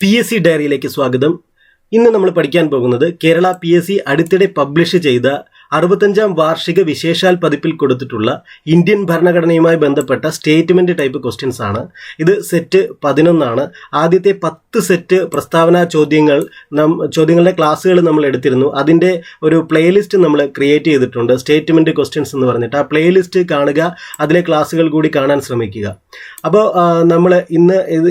PSC ഡയറിയിലേക്ക് സ്വാഗതം. ഇന്ന് നമ്മൾ പഠിക്കാൻ പോകുന്നത് കേരള PSC അടുത്തിടെ പബ്ലിഷ് ചെയ്ത 65ാം വാർഷിക വിശേഷാൽ പതിപ്പിൽ കൊടുത്തിട്ടുള്ള ഇന്ത്യൻ ഭരണഘടനയുമായി ബന്ധപ്പെട്ട സ്റ്റേറ്റ്മെന്റ് ടൈപ്പ് ക്വസ്റ്റ്യൻസ് ആണ്. ഇത് സെറ്റ് 11 ആണ്. ആദ്യത്തെ 10 സെറ്റ് പ്രസ്താവന ചോദ്യങ്ങളുടെ ക്ലാസ്സുകൾ നമ്മൾ എടുത്തിരുന്നു. അതിൻ്റെ ഒരു പ്ലേലിസ്റ്റ് നമ്മൾ ക്രിയേറ്റ് ചെയ്തിട്ടുണ്ട്, സ്റ്റേറ്റ്മെന്റ് ക്വസ്റ്റ്യൻസ് എന്ന് പറഞ്ഞിട്ട്. ആ പ്ലേലിസ്റ്റ് കാണുക, അതിലെ ക്ലാസ്സുകൾ കൂടി കാണാൻ ശ്രമിക്കുക. അപ്പോൾ നമ്മൾ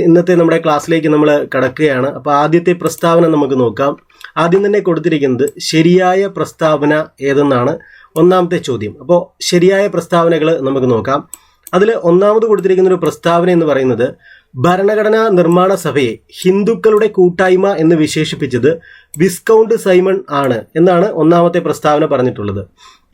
ഇന്നത്തെ നമ്മുടെ ക്ലാസ്സിലേക്ക് നമ്മൾ കടക്കുകയാണ്. അപ്പോൾ ആദ്യത്തെ പ്രസ്താവന നമുക്ക് നോക്കാം. ആദ്യം തന്നെ കൊടുത്തിരിക്കുന്നത് ശരിയായ പ്രസ്താവന ഏതെന്നാണ് ഒന്നാമത്തെ ചോദ്യം. അപ്പോൾ ശരിയായ പ്രസ്താവനകൾ നമുക്ക് നോക്കാം. അതിൽ ഒന്നാമത് കൊടുത്തിരിക്കുന്ന ഒരു പ്രസ്താവന എന്ന് പറയുന്നത് ഭരണഘടനാ നിർമ്മാണ സഭയെ ഹിന്ദുക്കളുടെ കൂട്ടായ്മ എന്ന് വിശേഷിപ്പിച്ചത് വിസ്കൗണ്ട് സൈമൺ ആണ് എന്നാണ് ഒന്നാമത്തെ പ്രസ്താവന പറഞ്ഞിട്ടുള്ളത്.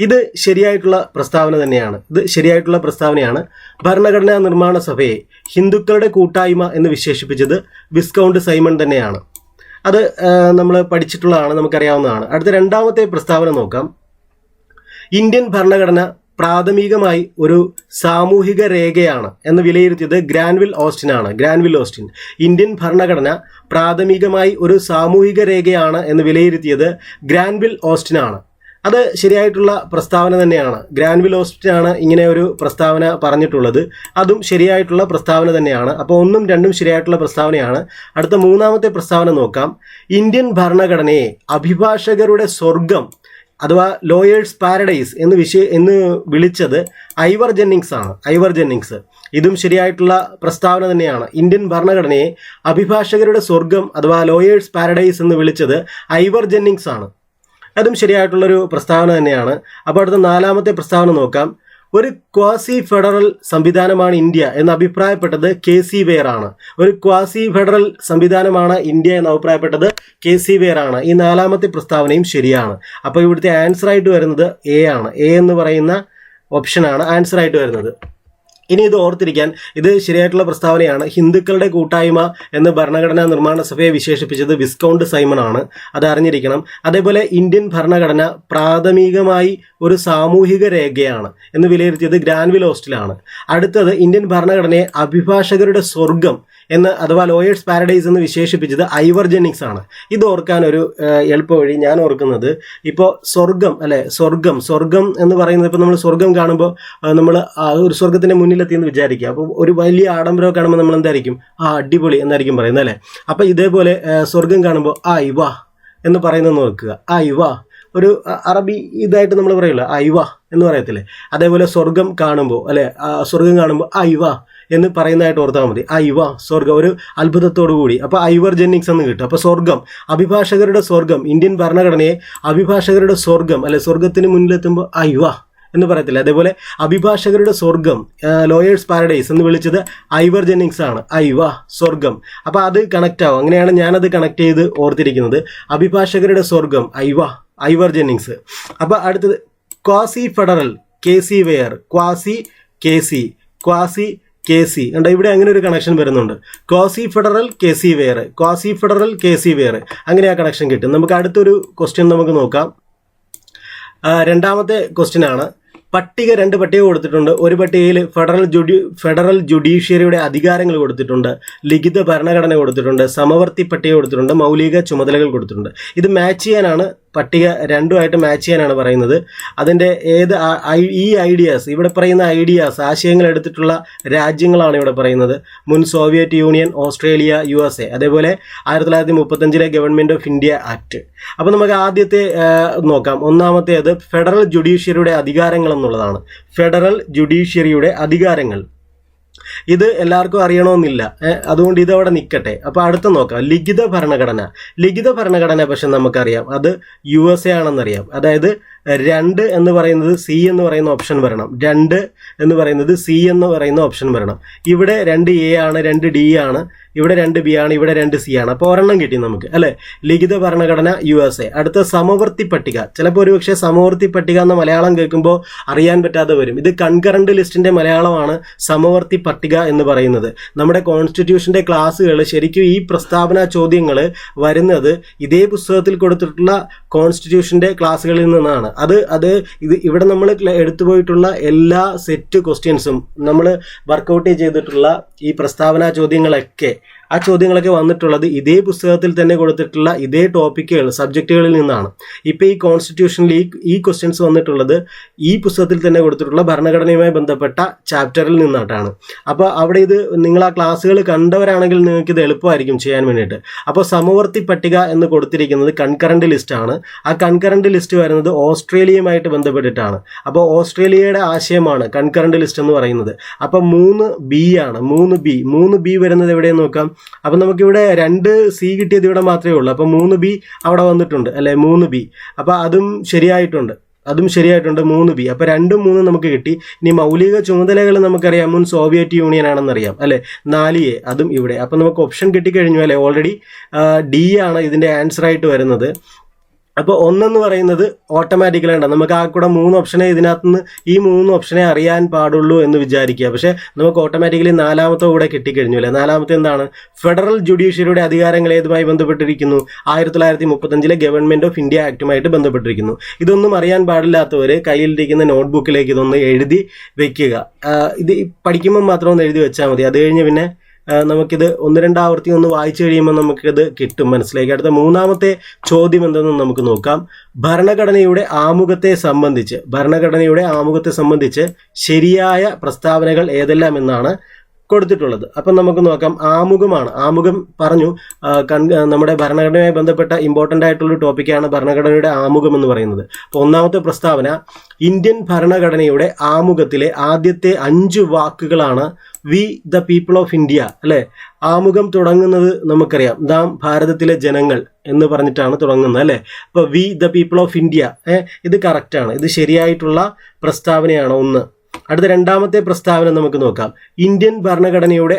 ഇത് ശരിയായിട്ടുള്ള പ്രസ്താവന തന്നെയാണ്. ഇത് ശരിയായിട്ടുള്ള പ്രസ്താവനയാണ്. ഭരണഘടനാ നിർമ്മാണ സഭയെ ഹിന്ദുക്കളുടെ കൂട്ടായ്മ എന്ന് വിശേഷിപ്പിച്ചത് വിസ്കൗണ്ട് സൈമൺ തന്നെയാണ്. അത് നമ്മൾ പഠിച്ചിട്ടുള്ളതാണ്, നമുക്കറിയാവുന്നതാണ്. അടുത്ത രണ്ടാമത്തെ പ്രസ്താവന നോക്കാം. ഇന്ത്യൻ ഭരണഘടന പ്രാഥമികമായി ഒരു സാമൂഹിക രേഖയാണ് എന്ന് വിലയിരുത്തിയത് ഗ്രാൻവിൽ ഓസ്റ്റിൻ ആണ്. ഗ്രാൻവിൽ ഓസ്റ്റിൻ ഇന്ത്യൻ ഭരണഘടന പ്രാഥമികമായി ഒരു സാമൂഹിക രേഖയാണ് എന്ന് വിലയിരുത്തിയത് ഗ്രാൻവിൽ ഓസ്റ്റിൻ ആണ്. അത് ശരിയായിട്ടുള്ള പ്രസ്താവന തന്നെയാണ്. ഗ്രാൻവിൽ ഓസ്റ്റിൻ ആണ് ഇങ്ങനെ ഒരു പ്രസ്താവന പറഞ്ഞിട്ടുള്ളത്. അതും ശരിയായിട്ടുള്ള പ്രസ്താവന തന്നെയാണ്. അപ്പോൾ 1ഉം 2ഉം ശരിയായിട്ടുള്ള പ്രസ്താവനയാണ്. അടുത്ത മൂന്നാമത്തെ പ്രസ്താവന നോക്കാം. ഇന്ത്യൻ ഭരണഘടനയെ അഭിഭാഷകരുടെ സ്വർഗം അഥവാ ലോയേഴ്സ് പാരഡൈസ് എന്ന് വിളിച്ചത് ഐവർ ജെന്നിങ്സ് ആണ്. ഐവർ ജെന്നിങ്സ്. ഇതും ശരിയായിട്ടുള്ള പ്രസ്താവന തന്നെയാണ്. ഇന്ത്യൻ ഭരണഘടനയെ അഭിഭാഷകരുടെ സ്വർഗം അഥവാ ലോയേഴ്സ് പാരഡൈസ് എന്ന് വിളിച്ചത് ഐവർ ജെന്നിങ്സ് ആണ്. അതും ശരിയായിട്ടുള്ളൊരു പ്രസ്താവന തന്നെയാണ്. അപ്പോൾ അടുത്ത നാലാമത്തെ പ്രസ്താവന നോക്കാം. ഒരു ക്വാസി ഫെഡറൽ സംവിധാനമാണ് ഇന്ത്യ എന്ന് അഭിപ്രായപ്പെട്ടത് KC വെയർ ആണ്. ഒരു ക്വാസി ഫെഡറൽ സംവിധാനമാണ് ഇന്ത്യ എന്ന് അഭിപ്രായപ്പെട്ടത് KC വെയർ ആണ്. ഈ നാലാമത്തെ പ്രസ്താവനയും ശരിയാണ്. അപ്പോൾ ഇവിടുത്തെ ആൻസർ ആയിട്ട് വരുന്നത് A ആണ്. A എന്ന് പറയുന്ന ഓപ്ഷനാണ് ആൻസർ ആയിട്ട് വരുന്നത്. ഇനി ഇത് ഓർത്തിരിക്കാൻ, ഇത് ശരിയായിട്ടുള്ള പ്രസ്താവനയാണ്. ഹിന്ദുക്കളുടെ കൂട്ടായ്മ എന്ന് ഭരണഘടനാ നിർമ്മാണ സഭയെ വിശേഷിപ്പിച്ചത് വിസ്കൗണ്ട് സൈമൺ ആണ്. അത് അറിഞ്ഞിരിക്കണം. അതേപോലെ ഇന്ത്യൻ ഭരണഘടന പ്രാഥമികമായി ഒരു സാമൂഹിക രേഖയാണ് എന്ന് വിലയിരുത്തിയത് ഗ്രാൻവിൽ ഓസ്റ്റിലാണ്. അടുത്തത് ഇന്ത്യൻ ഭരണഘടനയെ അഭിഭാഷകരുടെ സ്വർഗം എന്ന് അഥവാ ലോയേഴ്സ് പാരഡൈസ് എന്ന് വിശേഷിപ്പിച്ചത് ഐവർ ജെന്നിങ്സ് ആണ്. ഇത് ഓർക്കാൻ ഒരു എളുപ്പ വഴി ഞാൻ ഓർക്കുന്നത്, ഇപ്പോൾ സ്വർഗം അല്ലെ, സ്വർഗം എന്ന് പറയുന്നത്, ഇപ്പോൾ നമ്മൾ സ്വർഗം കാണുമ്പോൾ നമ്മൾ ഒരു സ്വർഗത്തിന്റെ മുന്നിലെത്തിയെന്ന് വിചാരിക്കുക. അപ്പോൾ ഒരു വലിയ ആഡംബരം കാണുമ്പോൾ നമ്മൾ എന്തായിരിക്കും, അടിപൊളി എന്നായിരിക്കും പറയുന്നത് അല്ലേ. അപ്പോൾ ഇതേപോലെ സ്വർഗം കാണുമ്പോൾ ഇവ എന്ന് പറയുന്നത് നോക്കുക. ഇവ ഒരു അറബി ഇതായിട്ട് നമ്മൾ പറയില്ല, ഇവ എന്ന് പറയത്തില്ലേ. അതേപോലെ സ്വർഗം കാണുമ്പോൾ അല്ലെ, സ്വർഗം കാണുമ്പോൾ ഇവ എന്ന് പറയുന്നതായിട്ട് ഓർത്താൽ മതി. ഇവ സ്വർഗം ഒരു അത്ഭുതത്തോടു കൂടി. അപ്പോൾ ഐവർ ജെന്നിങ്സ് എന്ന് കിട്ടും. അപ്പോൾ സ്വർഗം, അഭിഭാഷകരുടെ സ്വർഗം, ഇന്ത്യൻ ഭരണഘടനയെ അഭിഭാഷകരുടെ സ്വർഗം അല്ലെ, സ്വർഗത്തിന് മുന്നിലെത്തുമ്പോൾ ഇവ എന്ന് പറയത്തില്ല. അതേപോലെ അഭിഭാഷകരുടെ സ്വർഗം ലോയേഴ്സ് പാരഡൈസ് എന്ന് വിളിച്ചത് ഐവർ ജെന്നിങ്സ് ആണ്. ഇവ സ്വർഗം. അപ്പോൾ അത് കണക്റ്റ് ആവും. അങ്ങനെയാണ് ഞാനത് കണക്ട് ചെയ്ത് ഓർത്തിരിക്കുന്നത്. അഭിഭാഷകരുടെ സ്വർഗം ഐവർ ജെന്നിങ്സ്. അപ്പോൾ അടുത്തത് quasi federal KC Wheare. Quasi KC കണ്ടോ, ഇവിടെ അങ്ങനെ ഒരു കണക്ഷൻ വരുന്നുണ്ട്. Quasi federal KC Wheare, quasi federal KC Wheare, അങ്ങനെ ആ കണക്ഷൻ കിട്ടും. നമുക്ക് അടുത്തൊരു ക്വസ്റ്റ്യൻ നമുക്ക് നോക്കാം. രണ്ടാമത്തെ ക്വസ്റ്റ്യൻ ആണ്. പട്ടിക 2 പട്ടിക കൊടുത്തിട്ടുണ്ട്. ഒരു പട്ടികയിൽ ഫെഡറൽ ജുഡീഷ്യറിയുടെ അധികാരങ്ങൾ കൊടുത്തിട്ടുണ്ട്, ലിഖിത ഭരണഘടന കൊടുത്തിട്ടുണ്ട്, സമവർത്തി പട്ടിക കൊടുത്തിട്ടുണ്ട്, മൗലിക ചുമതലകൾ കൊടുത്തിട്ടുണ്ട്. ഇത് മാച്ച് ചെയ്യാനാണ്, പട്ടിക 2ആയിട്ട് മാച്ച് ചെയ്യാനാണ് പറയുന്നത്. അതിൻ്റെ ഈ ഐഡിയാസ്, ഇവിടെ പറയുന്ന ഐഡിയാസ്, ആശയങ്ങൾ എടുത്തിട്ടുള്ള രാജ്യങ്ങളാണ് ഇവിടെ പറയുന്നത്. മുൻ സോവിയറ്റ് യൂണിയൻ, ഓസ്ട്രേലിയ, USA, അതേപോലെ 1935 ഗവൺമെൻറ് ഓഫ് ഇന്ത്യ ആക്ട്. അപ്പോൾ നമുക്ക് ആദ്യത്തെ നോക്കാം. ഒന്നാമത്തേത് ഫെഡറൽ ജുഡീഷ്യറിയുടെ അധികാരങ്ങൾ എന്നുള്ളതാണ്. ഫെഡറൽ ജുഡീഷ്യറിയുടെ അധികാരങ്ങൾ ഇത് എല്ലാവർക്കും അറിയണമെന്നില്ല, അതുകൊണ്ട് ഇതവിടെ നിൽക്കട്ടെ. അപ്പോൾ അടുത്ത നോക്കാം. ലിഖിത ഭരണഘടന പക്ഷെ നമുക്കറിയാം അത് USA ആണെന്നറിയാം. അതായത് 2 എന്ന് പറയുന്നത് C എന്ന് പറയുന്ന ഓപ്ഷൻ വരണം. 2 എന്ന് പറയുന്നത് C എന്ന് പറയുന്ന ഓപ്ഷൻ വരണം. ഇവിടെ 2A ആണ്, 2D ആണ്, ഇവിടെ 2B ആണ്, ഇവിടെ 2C ആണ്. അപ്പോൾ ഒരെണ്ണം കിട്ടി നമുക്ക് അല്ലേ. ലിഖിത ഭരണഘടന USA. അടുത്ത സമവർത്തി പട്ടിക. ചിലപ്പോൾ ഒരുപക്ഷെ സമവർത്തി പട്ടിക എന്ന മലയാളം കേൾക്കുമ്പോൾ അറിയാൻ പറ്റാതെ വരും. ഇത് കൺകറന്റ് ലിസ്റ്റിന്റെ മലയാളമാണ് സമവർത്തി പട്ടിക എന്ന് പറയുന്നത്. നമ്മുടെ കോൺസ്റ്റിറ്റ്യൂഷന്റെ ക്ലാസ്സുകൾ ശരിക്കും ഈ പ്രസ്താവന ചോദ്യങ്ങൾ വരുന്നത് ഇതേ പുസ്തകത്തിൽ കൊടുത്തിട്ടുള്ള കോൺസ്റ്റിറ്റ്യൂഷന്റെ ക്ലാസ്സുകളിൽ നിന്നാണ്. ഇത് ഇവിടെ നമ്മൾ എടുത്തുപോയിട്ടുള്ള എല്ലാ സെറ്റ് ക്വസ്റ്റ്യൻസും നമ്മൾ വർക്കൗട്ട് ചെയ്തിട്ടുള്ള ഈ പ്രസ്താവന ചോദ്യങ്ങളൊക്കെ ആ ചോദ്യങ്ങളൊക്കെ വന്നിട്ടുള്ളത് ഇതേ പുസ്തകത്തിൽ തന്നെ കൊടുത്തിട്ടുള്ള ഇതേ ടോപ്പിക്കുകൾ സബ്ജക്റ്റുകളിൽ നിന്നാണ്. ഇപ്പോൾ ഈ കോൺസ്റ്റിറ്റ്യൂഷനിൽ ഈ ക്വസ്റ്റ്യൻസ് വന്നിട്ടുള്ളത് ഈ പുസ്തകത്തിൽ തന്നെ കൊടുത്തിട്ടുള്ള ഭരണഘടനയുമായി ബന്ധപ്പെട്ട ചാപ്റ്ററിൽ നിന്നായിട്ടാണ്. അപ്പോൾ അവിടെ ഇത് നിങ്ങൾ ആ ക്ലാസ്സുകൾ കണ്ടവരാണെങ്കിൽ നിങ്ങൾക്ക് ഇത് എളുപ്പമായിരിക്കും ചെയ്യാൻ വേണ്ടിയിട്ട്. അപ്പോൾ സമവർത്തി പട്ടിക എന്ന് കൊടുത്തിരിക്കുന്നത് കൺകറന്റ് ലിസ്റ്റാണ്. ആ കൺകറന്റ് ലിസ്റ്റ് വരുന്നത് ഓസ്ട്രേലിയയുമായിട്ട് ബന്ധപ്പെട്ടിട്ടാണ്. അപ്പോൾ ഓസ്ട്രേലിയയുടെ ആശയമാണ് കൺകറന്റ് ലിസ്റ്റ് എന്ന് പറയുന്നത്. അപ്പോൾ 3B ആണ്. 3B വരുന്നത് എവിടെയെന്ന് നോക്കാം. അപ്പം നമുക്കിവിടെ 2C കിട്ടിയത് ഇവിടെ മാത്രമേ ഉള്ളൂ. അപ്പോൾ 3B അവിടെ വന്നിട്ടുണ്ട് അല്ലേ, 3B. അപ്പോൾ അതും ശരിയായിട്ടുണ്ട് 3B. അപ്പോൾ 2ഉം 3ഉം നമുക്ക് കിട്ടി. ഇനി മൗലിക ചുമതലകൾ നമുക്കറിയാം, മുൻ സോവിയറ്റ് യൂണിയൻ ആണെന്നറിയാം അല്ലേ, 4A അതും ഇവിടെ. അപ്പോൾ നമുക്ക് ഓപ്ഷൻ കിട്ടിക്കഴിഞ്ഞു അല്ലേ. ഓൾറെഡി D ആണ് ഇതിൻ്റെ ആൻസർ ആയിട്ട് വരുന്നത്. അപ്പോൾ ഒന്നെന്ന് പറയുന്നത് ഓട്ടോമാറ്റിക്കലി ഉണ്ട്. നമുക്ക് ആ കൂടെ 3 ഓപ്ഷനെ ഇതിനകത്തുനിന്ന് ഈ 3 ഓപ്ഷനെ അറിയാൻ പാടുള്ളൂ എന്ന് വിചാരിക്കുക. പക്ഷേ നമുക്ക് ഓട്ടോമാറ്റിക്കലി 4ാമത്തെ കൂടെ കിട്ടിക്കഴിഞ്ഞു അല്ലേ. 4ാമത്തെ എന്താണ്? ഫെഡറൽ ജുഡീഷ്യറിയുടെ അധികാരങ്ങൾ ഏതുമായി ബന്ധപ്പെട്ടിരിക്കുന്നു? 1935 ഗവൺമെൻറ് ഓഫ് ഇന്ത്യ ആക്ടുമായിട്ട് ബന്ധപ്പെട്ടിരിക്കുന്നു. ഇതൊന്നും അറിയാൻ പാടില്ലാത്തവർ കയ്യിലിരിക്കുന്ന നോട്ട്ബുക്കിലേക്ക് ഇതൊന്ന് എഴുതി വെക്കുക. ഇത് പഠിക്കുമ്പോൾ മാത്രം ഒന്ന് എഴുതി വെച്ചാൽ മതി. അത് കഴിഞ്ഞ് പിന്നെ നമുക്കിത് 1-2 ആവർത്തി ഒന്ന് വായിച്ചു കഴിയുമ്പോൾ നമുക്കിത് കിട്ടും, മനസ്സിലാക്കി. അടുത്ത 3ാമത്തെ ചോദ്യം എന്തെന്ന് നമുക്ക് നോക്കാം. ഭരണഘടനയുടെ ആമുഖത്തെ സംബന്ധിച്ച് ശരിയായ പ്രസ്താവനകൾ ഏതെല്ലാം എന്നാണ് കൊടുത്തിട്ടുള്ളത്. അപ്പം നമുക്ക് നോക്കാം. ആമുഖം പറഞ്ഞു. നമ്മുടെ ഭരണഘടനയുമായി ബന്ധപ്പെട്ട ഇമ്പോർട്ടൻ്റ് ആയിട്ടുള്ളൊരു ടോപ്പിക്കാണ് ഭരണഘടനയുടെ ആമുഖം എന്ന് പറയുന്നത്. അപ്പോൾ 1ാമത്തെ പ്രസ്താവന, ഇന്ത്യൻ ഭരണഘടനയുടെ ആമുഖത്തിലെ ആദ്യത്തെ 5 വാക്കുകളാണ് we the people of India അല്ലേ. ആമുഖം തുടങ്ങുന്നത് നമുക്കറിയാം, നാം ഭാരതത്തിലെ ജനങ്ങൾ എന്ന് പറഞ്ഞിട്ടാണ് തുടങ്ങുന്നത് അല്ലേ. അപ്പോൾ we the people of India, ഇത് കറക്റ്റാണ്, ഇത് ശരിയായിട്ടുള്ള പ്രസ്താവനയാണ് 1. അടുത്ത 2ാമത്തെ പ്രസ്താവന നമുക്ക് നോക്കാം. ഇന്ത്യൻ ഭരണഘടനയുടെ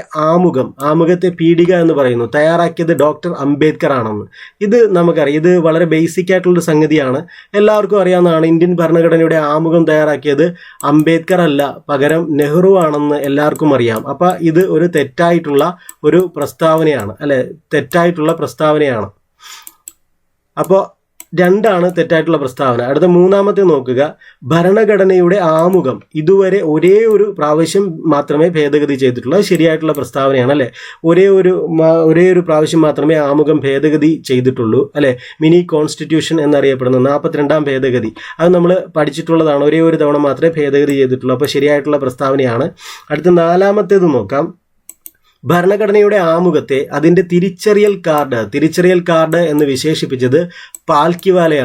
ആമുഖത്തെ പീഠിക എന്ന് പറയുന്നു തയ്യാറാക്കിയത് ഡോക്ടർ അംബേദ്കർ ആണെന്ന്. ഇത് നമുക്കറിയാം, ഇത് വളരെ ബേസിക് ആയിട്ടുള്ളൊരു സംഗതിയാണ്, എല്ലാവർക്കും അറിയാവുന്നതാണ്. ഇന്ത്യൻ ഭരണഘടനയുടെ ആമുഖം തയ്യാറാക്കിയത് അംബേദ്കർ അല്ല, പകരം നെഹ്റു ആണെന്ന് എല്ലാവർക്കും അറിയാം. അപ്പം ഇത് ഒരു തെറ്റായിട്ടുള്ള ഒരു പ്രസ്താവനയാണ് അല്ലെ, തെറ്റായിട്ടുള്ള പ്രസ്താവനയാണ്. അപ്പോൾ 2 തെറ്റായിട്ടുള്ള പ്രസ്താവന. അടുത്ത 3ാമത്തെ നോക്കുക. ഭരണഘടനയുടെ ആമുഖം ഇതുവരെ ഒരേ ഒരു പ്രാവശ്യം മാത്രമേ ഭേദഗതി ചെയ്തിട്ടുള്ളൂ. ശരിയായിട്ടുള്ള പ്രസ്താവനയാണ് അല്ലേ. ഒരേ ഒരു പ്രാവശ്യം മാത്രമേ ആമുഖം ഭേദഗതി ചെയ്തിട്ടുള്ളൂ അല്ലേ. മിനി കോൺസ്റ്റിറ്റ്യൂഷൻ എന്നറിയപ്പെടുന്ന 42ാം ഭേദഗതി, അത് നമ്മൾ പഠിച്ചിട്ടുള്ളതാണ്. ഒരേ ഒരു തവണ മാത്രമേ ഭേദഗതി ചെയ്തിട്ടുള്ളൂ. അപ്പോൾ ശരിയായിട്ടുള്ള പ്രസ്താവനയാണ്. അടുത്ത 4ാമത്തേത് നോക്കാം. ഭരണഘടനയുടെ ആമുഖത്തെ അതിൻ്റെ തിരിച്ചറിയൽ കാർഡ് എന്ന് വിശേഷിപ്പിച്ചത് പൽക്കിവാല.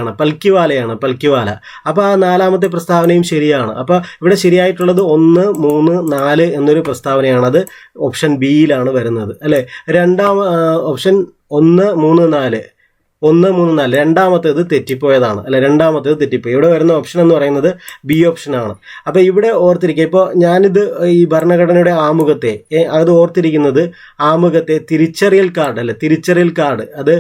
അപ്പോൾ ആ 4ാമത്തെ പ്രസ്താവനയും ശരിയാണ്. അപ്പോൾ ഇവിടെ ശരിയായിട്ടുള്ളത് 1, 3, 4 എന്നൊരു പ്രസ്താവനയാണ്. അത് ഓപ്ഷൻ ബിയിലാണ് വരുന്നത് അല്ലേ. ഓപ്ഷൻ 1, 3, 4 രണ്ടാമത്തേത് തെറ്റിപ്പോയതാണ് അല്ലെ. തെറ്റിപ്പോയി. ഇവിടെ വരുന്ന ഓപ്ഷൻ എന്ന് പറയുന്നത് ബി ഓപ്ഷനാണ്. അപ്പോൾ ഇവിടെ ഓർത്തിരിക്കുക. ഇപ്പോൾ ഞാനിത് ഈ ഭരണഘടനയുടെ ആമുഖത്തെ അത് ഓർത്തിരിക്കുന്നത് ആമുഖത്തെ തിരിച്ചറിയൽ കാർഡ് അത്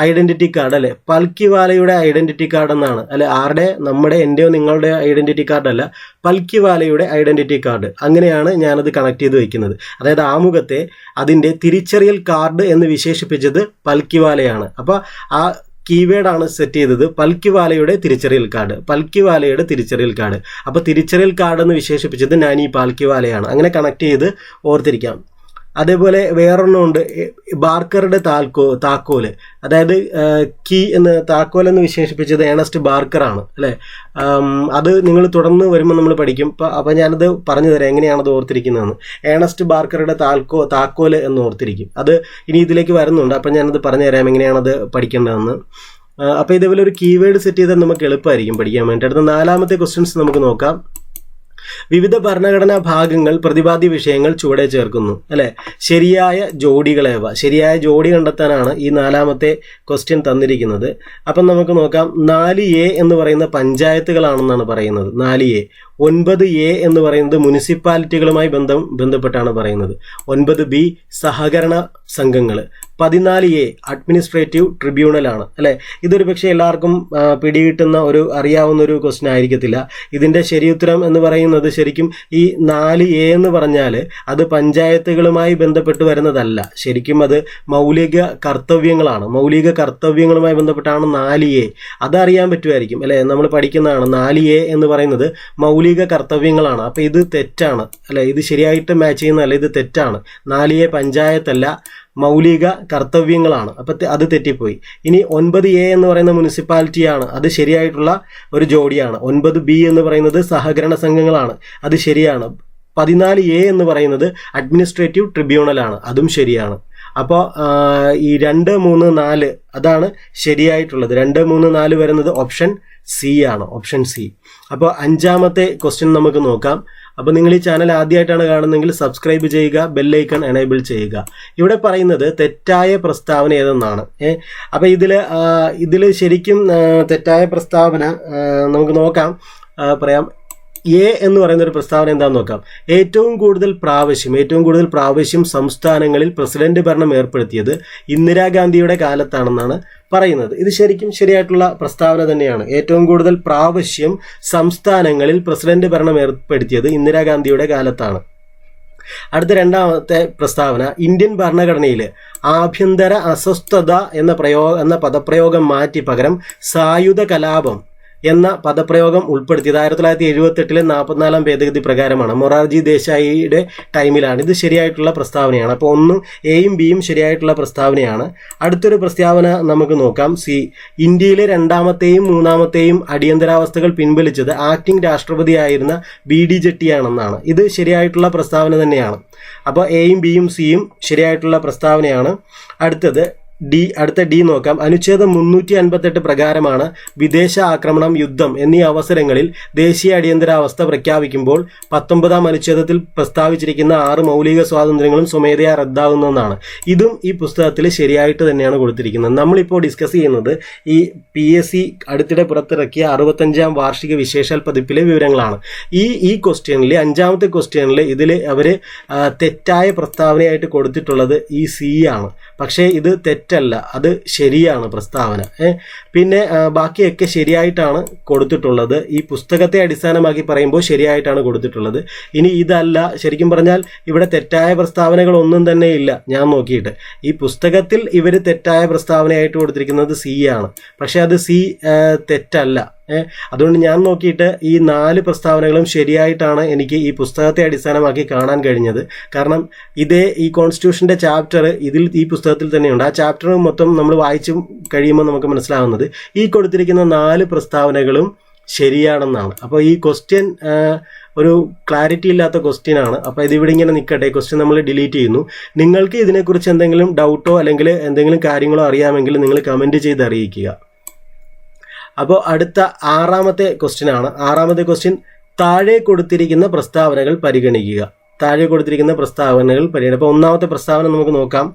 ഐഡന്റിറ്റി കാർഡ് അല്ലെ. പൽക്കിവാലയുടെ ഐഡന്റിറ്റി കാർഡ് എന്നാണ് അല്ലെ. നമ്മുടെ എൻ്റെയോ നിങ്ങളുടെ ഐഡന്റിറ്റി കാർഡ് അല്ല, പൽക്കിവാലയുടെ ഐഡന്റിറ്റി കാർഡ്. അങ്ങനെയാണ് ഞാനത് കണക്ട് ചെയ്ത് വയ്ക്കുന്നത്. അതായത് ആമുഖത്തെ അതിൻ്റെ തിരിച്ചറിയൽ കാർഡ് എന്ന് വിശേഷിപ്പിച്ചത് പൽക്കിവാലയാണ്. അപ്പോൾ ആ കീവേഡാണ് സെറ്റ് ചെയ്തത് പൽക്കിവാലയുടെ തിരിച്ചറിയൽ കാർഡ്. അപ്പോൾ തിരിച്ചറിയൽ കാർഡ് എന്ന് വിശേഷിപ്പിച്ചത് നാനി പാൽക്കിവാലയാണ്. അങ്ങനെ കണക്ട് ചെയ്ത് ഓർത്തിരിക്കാം. അതേപോലെ വേറൊരെണ്ണമുണ്ട്, ബാർക്കറുടെ താക്കോല്, അതായത് കീ എന്ന് താക്കോൽ എന്ന് വിശേഷിപ്പിച്ചത് ഏണസ്റ്റ് ബാർക്കറാണ് അല്ലേ. അത് നിങ്ങൾ തുടർന്ന് വരുമ്പോൾ നമ്മൾ പഠിക്കും. അപ്പോൾ ഞാനത് പറഞ്ഞു തരാം എങ്ങനെയാണത് ഓർത്തിരിക്കുന്നതെന്ന്. ഏണസ്റ്റ് ബാർക്കറുടെ താക്കോല് എന്ന് ഓർത്തിരിക്കും. അത് ഇനി ഇതിലേക്ക് വരുന്നുണ്ട്. അപ്പം ഞാനത് പറഞ്ഞു തരാം എങ്ങനെയാണത് പഠിക്കേണ്ടതെന്ന്. അപ്പോൾ ഇതേപോലെ ഒരു കീവേഡ് സെറ്റ് ചെയ്താൽ നമുക്ക് എളുപ്പമായിരിക്കും പഠിക്കാൻ വേണ്ടി. അടുത്ത 4ാമത്തെ ക്വസ്റ്റ്യൻസ് നമുക്ക് നോക്കാം. വിവിധ ഭരണഘടനാ ഭാഗങ്ങൾ പ്രതിപാദ്യ വിഷയങ്ങൾ ചുവടെ ചേർക്കുന്നു അല്ലെ. ശരിയായ ജോഡി കണ്ടെത്താനാണ് ഈ 4ാമത്തെ ക്വസ്റ്റ്യൻ തന്നിരിക്കുന്നത്. അപ്പം നമുക്ക് നോക്കാം. 4A എന്ന് പറയുന്ന പഞ്ചായത്തുകളാണെന്നാണ് പറയുന്നത്. 4A. 9A എന്ന് പറയുന്നത് മുനിസിപ്പാലിറ്റികളുമായി ബന്ധപ്പെട്ടാണ് പറയുന്നത്. 9B സഹകരണ സംഘങ്ങൾ. 14A അഡ്മിനിസ്ട്രേറ്റീവ് ട്രിബ്യൂണലാണ് അല്ലേ. ഇതൊരു പക്ഷേ എല്ലാവർക്കും പിടികിട്ടുന്ന അറിയാവുന്ന ഒരു ക്വസ്റ്റ്യൻ ആയിരിക്കത്തില്ല. ഇതിൻ്റെ ശരിയുത്തരം എന്ന് പറയുന്നത് ശരിക്കും ഈ 4A എന്ന് പറഞ്ഞാൽ അത് പഞ്ചായത്തുകളുമായി ബന്ധപ്പെട്ട് വരുന്നതല്ല. ശരിക്കും അത് മൗലിക കർത്തവ്യങ്ങളുമായി ബന്ധപ്പെട്ടാണ് 4A. അതറിയാൻ പറ്റുമായിരിക്കും അല്ലേ, നമ്മൾ പഠിക്കുന്നതാണ്. 4A എന്ന് പറയുന്നത് മൗലിക കർത്തവ്യങ്ങളാണ്. അപ്പോൾ ഇത് തെറ്റാണ് അല്ലെ. ഇത് ശരിയായിട്ട് മാച്ച് ചെയ്യുന്നതല്ല, ഇത് തെറ്റാണ്. 4A പഞ്ചായത്തല്ല, മൗലിക കർത്തവ്യങ്ങളാണ്. അപ്പം അത് തെറ്റിപ്പോയി. ഇനി 9A എന്ന് പറയുന്ന മുനിസിപ്പാലിറ്റിയാണ്, അത് ശരിയായിട്ടുള്ള ഒരു ജോഡിയാണ്. 9B എന്ന് പറയുന്നത് സഹകരണ സംഘങ്ങളാണ്, അത് ശരിയാണ്. 14A എന്ന് പറയുന്നത് അഡ്മിനിസ്ട്രേറ്റീവ് ട്രിബ്യൂണലാണ്, അതും ശരിയാണ്. അപ്പോൾ ഈ 2, 3, 4 അതാണ് ശരിയായിട്ടുള്ളത്. 2, 3, 4 വരുന്നത് ഓപ്ഷൻ സി ആണ്, ഓപ്ഷൻ സി. അപ്പോൾ 5ാമത്തെ ക്വസ്റ്റ്യൻ നമുക്ക് നോക്കാം. അപ്പോൾ നിങ്ങൾ ഈ ചാനൽ ആദ്യമായിട്ടാണ് കാണുന്നതെങ്കിൽ സബ്സ്ക്രൈബ് ചെയ്യുക, ബെല്ലൈക്കൺ എനേബിൾ ചെയ്യുക. ഇവിടെ പറയുന്നത് തെറ്റായ പ്രസ്താവന ഏതെന്നാണ്. അപ്പോൾ ഇതിൽ ശരിക്കും തെറ്റായ പ്രസ്താവന നമുക്ക് നോക്കാം, പറയാം. എ എന്ന് പറയുന്ന ഒരു പ്രസ്താവന എന്താണെന്ന് നോക്കാം. ഏറ്റവും കൂടുതൽ പ്രാവശ്യം സംസ്ഥാനങ്ങളിൽ പ്രസിഡന്റ് ഭരണം ഏർപ്പെടുത്തിയത് ഇന്ദിരാഗാന്ധിയുടെ കാലത്താണെന്നാണ് പറയുന്നത്. ഇത് ശരിക്കും ശരിയായിട്ടുള്ള പ്രസ്താവന തന്നെയാണ്. ഏറ്റവും കൂടുതൽ പ്രാവശ്യം സംസ്ഥാനങ്ങളിൽ പ്രസിഡന്റ് ഭരണം ഏർപ്പെടുത്തിയത് ഇന്ദിരാഗാന്ധിയുടെ കാലത്താണ്. അടുത്ത 2ാമത്തെ പ്രസ്താവന, ഇന്ത്യൻ ഭരണഘടനയിൽ ആഭ്യന്തര അസ്വസ്ഥത എന്ന പദപ്രയോഗം മാറ്റി പകരം സായുധ കലാപം എന്ന പദപ്രയോഗം ഉൾപ്പെടുത്തിയത് 1978 44ാം ഭേദഗതി പ്രകാരമാണ്. മൊറാർജി ദേശായിയുടെ ടൈമിലാണ്. ഇത് ശരിയായിട്ടുള്ള പ്രസ്താവനയാണ്. അപ്പോൾ 1, Aയും Bയും ശരിയായിട്ടുള്ള പ്രസ്താവനയാണ്. അടുത്തൊരു പ്രസ്താവന നമുക്ക് നോക്കാം. സി, ഇന്ത്യയിലെ 2ാമത്തെയും 3ാമത്തെയും അടിയന്തരാവസ്ഥകൾ പിൻവലിച്ചത് ആക്ടിംഗ് രാഷ്ട്രപതിയായിരുന്ന BD ജെട്ടിയാണെന്നാണ്. ഇത് ശരിയായിട്ടുള്ള പ്രസ്താവന തന്നെയാണ്. അപ്പോൾ Aയും Bയും Cയും ശരിയായിട്ടുള്ള പ്രസ്താവനയാണ്. അടുത്ത ഡി നോക്കാം. അനുച്ഛേദം 358 പ്രകാരമാണ് വിദേശ ആക്രമണം, യുദ്ധം എന്നീ അവസരങ്ങളിൽ ദേശീയ അടിയന്തരാവസ്ഥ പ്രഖ്യാപിക്കുമ്പോൾ 19ാം അനുച്ഛേദത്തിൽ പ്രസ്താവിച്ചിരിക്കുന്ന 6 മൗലിക സ്വാതന്ത്ര്യങ്ങളും സ്വമേധയാ റദ്ദാകുന്നതെന്നാണ്. ഇതും ഈ പുസ്തകത്തിൽ ശരിയായിട്ട് തന്നെയാണ് കൊടുത്തിരിക്കുന്നത്. നമ്മളിപ്പോൾ ഡിസ്കസ് ചെയ്യുന്നത് ഈ PSC അടുത്തിടെ പുറത്തിറക്കിയ 65ാം വാർഷിക വിശേഷാൽ പതിപ്പിലെ വിവരങ്ങളാണ്. ഈ ക്വസ്റ്റ്യനിൽ 5ാമത്തെ ക്വസ്റ്റ്യനിൽ ഇതിൽ അവർ തെറ്റായ പ്രസ്താവനയായിട്ട് കൊടുത്തിട്ടുള്ളത് ഈ സി ആണ്. പക്ഷേ ഇത് തെറ്റല്ല, അത് ശരിയാണ് പ്രസ്താവന. പിന്നെ ബാക്കിയൊക്കെ ശരിയായിട്ടാണ് കൊടുത്തിട്ടുള്ളത്. ഈ പുസ്തകത്തെ അടിസ്ഥാനമാക്കി പറയുമ്പോൾ ശരിയായിട്ടാണ് കൊടുത്തിട്ടുള്ളത്. ഇനി ഇതല്ല, ശരിക്കും പറഞ്ഞാൽ ഇവിടെ തെറ്റായ പ്രസ്താവനകളൊന്നും തന്നെ ഇല്ല. ഞാൻ നോക്കിയിട്ട് ഈ പുസ്തകത്തിൽ ഇവർ തെറ്റായ പ്രസ്താവനയായിട്ട് കൊടുത്തിരിക്കുന്നത് സി ആണ്. പക്ഷെ അത് സി തെറ്റല്ല. അതുകൊണ്ട് ഞാൻ നോക്കിയിട്ട് ഈ 4 പ്രസ്താവനകളും ശരിയായിട്ടാണ് എനിക്ക് ഈ പുസ്തകത്തെ അടിസ്ഥാനമാക്കി കാണാൻ കഴിഞ്ഞത്. കാരണം ഈ കോൺസ്റ്റിറ്റ്യൂഷൻ്റെ ചാപ്റ്റർ ഈ പുസ്തകത്തിൽ തന്നെയുണ്ട്. ആ ചാപ്റ്റർ മൊത്തം നമ്മൾ വായിച്ചു കഴിയുമ്പോൾ നമുക്ക് മനസ്സിലാവുന്നത് ഈ കൊടുത്തിരിക്കുന്ന 4 പ്രസ്താവനകളും ശരിയാണെന്നാണ്. അപ്പോൾ ഈ ക്വസ്റ്റ്യൻ ഒരു ക്ലാരിറ്റി ഇല്ലാത്ത ക്വസ്റ്റ്യൻ ആണ്. അപ്പോൾ ഇതിവിടെ ഇങ്ങനെ നിൽക്കട്ടെ, ക്വസ്റ്റ്യൻ നമ്മൾ ഡിലീറ്റ് ചെയ്യുന്നു. നിങ്ങൾക്ക് ഇതിനെക്കുറിച്ച് എന്തെങ്കിലും ഡൗട്ടോ അല്ലെങ്കിൽ എന്തെങ്കിലും കാര്യങ്ങളോ അറിയാമെങ്കിൽ നിങ്ങൾ കമൻറ്റ് ചെയ്ത് അറിയിക്കുക. അപ്പോൾ അടുത്ത 6ാമത്തെ ക്വസ്റ്റ്യൻ ആണ്. 6ാമത്തെ ക്വസ്റ്റ്യൻ, താഴെ കൊടുത്തിരിക്കുന്ന പ്രസ്താവനകൾ പരിഗണിക്കുക. അപ്പോൾ 1ാമത്തെ പ്രസ്താവന നമുക്ക് നോക്കാം.